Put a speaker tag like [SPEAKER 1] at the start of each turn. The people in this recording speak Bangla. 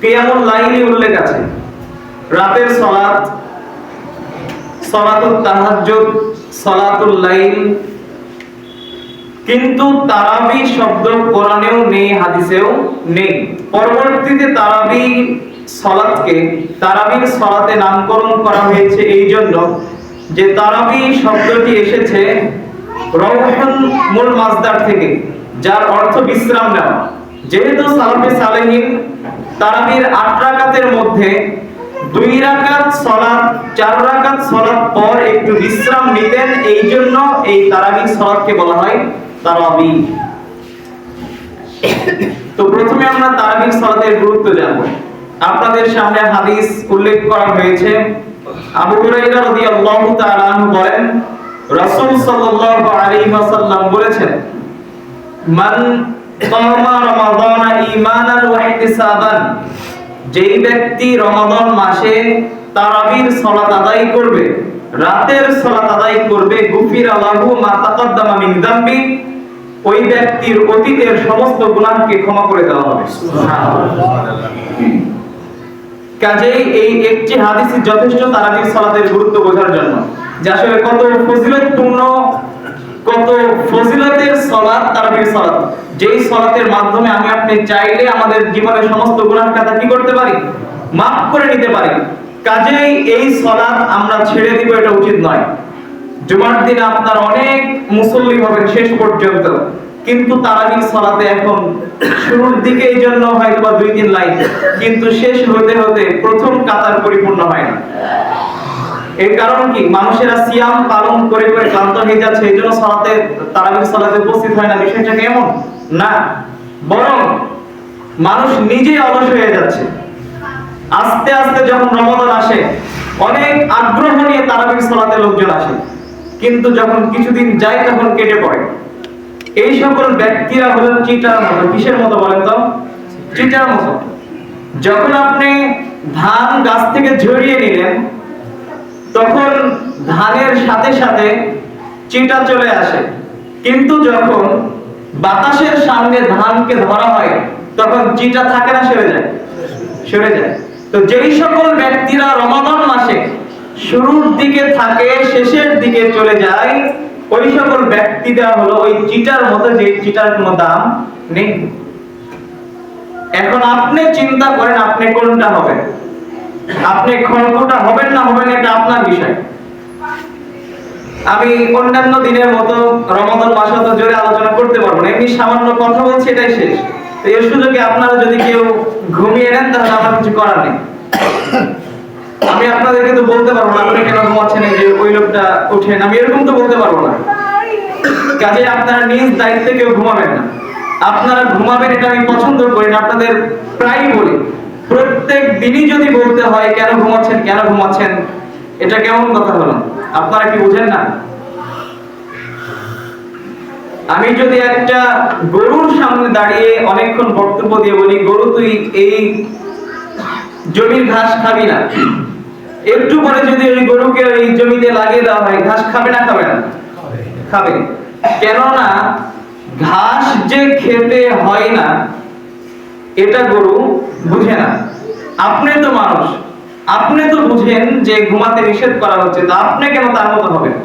[SPEAKER 1] কিয়ামুল লাইলি উল্লেখ আছে, রাতের সালাত, সালাতুত তাহাজ্জুদ, সালাতুল লাইল। কিন্তু তারাবি শব্দ কোরআনেও নেই, হাদিসেও নেই। পরবর্তীতে তারাবি সালাতকে তারাবির সালাতে নামকরণ করা হয়েছে এই জন্য যে তারাবি শব্দটি এসেছে রাউহুল মূল মাসদার থেকে, যার অর্থ বিশ্রাম নেওয়া। যেহেতু সালাফে সালেহিন তারাবির 8 রাকাতের মধ্যে 2 রাকাত সালাত, 4 রাকাত সালাত পর একটু বিশ্রাম নিতেন, এই জন্য এই তারাবি সালাতকে বলা হয় তারাবি। তো প্রথমে আমরা তারাবি সালাতের গুরুত্ব জানব। আপনাদের সামনে হাদিস উল্লেখ করা হয়েছে। আবু হুরায়রা রাদিয়াল্লাহু তাআলা আনহু বলেন, রাসূল সাল্লাল্লাহু আলাইহি ওয়াসাল্লাম বলেছেন, মান কামা রমাদানা ঈমানান ওয়া ইহতিসাবান, যেই ব্যক্তি রমাদান মাসে তারাবির সালাত আদায় করবে, রাতের সালাত আদায় করবে, গুফিরা লাহু মা তাকাদ্দামা মিন যামবি, ওই ব্যক্তির অতীতের সমস্ত গুনাহকে ক্ষমা করে দেওয়া হবে। সুবহানাল্লাহ। কাজেই এই একটি হাদিসই যথেষ্ট তারাবির সালাতের গুরুত্ব বোঝার জন্য, যে আসলে কত ফজিলতপূর্ণ, কত ফজিলতের সালাত তারাবির সালাত, যেই সালাতের মাধ্যমে আমি আপনি চাইলে আমাদের জীবনের সমস্ত গুনাহ খাতা কি করতে পারি, মাফ করে নিতে পারি। কাজেই এই সালাত আমরা ছেড়ে দিব, এটা উচিত নয়। জুমার দিন আপনার অনেক মুসল্লি হবেন শেষ পর্যন্ত, কিন্তু তারাবির সালাতে এখন শুরুর দিকে এই জন্য হয়তো বা 2-3 লাইন, কিন্তু শেষ হতে হতে প্রথম কাতার পরিপূর্ণ হয় না। এর কারণ কি? মানুষেরা সিয়াম পালন করে করে ক্লান্ত হয়ে যাচ্ছে, এই জন্য সালাতে, তারাবির সালাতে উপস্থিত হয় না। বিষয়টা কেমন না, বরং মানুষ নিজেই অলস হয়ে যাচ্ছে। আস্তে আস্তে যখন রমাদান আসে, অনেক আগ্রহ নিয়ে তারাবির সালাতে লোকজন আসে, কিন্তু যখন কিছুদিন যায় তখন কেটে পড়ে। এই সকল ব্যক্তিরা হলেন চিটার মতো। কিসের মতো বলেন তো? চিটার মতো। যখন আপনি ধান গাছ থেকে ঝরিয়ে নিলেন, তখন ধানের সাথে সাথে চিটা চলে আসে, কিন্তু যখন বাতাসের সামনে ধানকে ধরা হয় তখন চিটা থাকে না, সরে যায়, সরে যায়। তো যেই সকল ব্যক্তিরা রমাদান মাসে শুরুর দিকে থাকে, শেষের দিকে চলে যায়, ওই সকল ব্যক্তিরা হলো ওই চিটার মতো, যে চিটার কোনো দাম নেই। এখন আপনি চিন্তা করেন আপনি কোনটা হবেন। আপনি খড়কুটা হবেন না হবেন, এটা আপনার বিষয়। আমি অন্যান্য দিনের মতো রমাদান মাসে তো জোরে আলোচনা করতে পারবো না, এমনি সামান্য কথা বলছি, এটাই শেষ। তো এর সুযোগে আপনারা যদি কেউ ঘুমিয়ে নেন তাহলে আমার কিছু করার নেই। আমি আপনাদেরকে তো বলতে পারবো না আপনি কেন ঘুমাচ্ছেন, এই যে ওই লোকটা ওঠেন, আমি এরকম তো বলতে পারবো না। কাজে আপনারা নিজ দায়িত্বে কেউ ঘুমাবেন না। আপনারা ঘুমাবেন এটা আমি পছন্দ করি না, আপনাদের প্রায়ই বলি। প্রত্যেক দিনই যদি বলতে হয় কেন ঘুমাচ্ছেন, কেন ঘুমাচ্ছেন, এটা কেমন কথা হলো? আপনারা কি বুঝেন না? আমি যদি একটা গরুর সামনে দাঁড়িয়ে অনেকক্ষণ বক্তব্য দিয়ে বলি, গরু তুই এই জমির ঘাস খাবি না, একটু পরে যদি ওই গরুকে ওই জমিতে লাগিয়ে দেওয়া হয়, ঘাস খাবে না, খাবে না? খাবে। কেননা ঘাস যে খেতে হয় না এটা গরু বুঝে না। আপনি তো মানুষ, আপনি তো বুঝেন যে ঘুমাতে নিষেধ করা হচ্ছে, তা আপনি কেন তার মতো হবেন?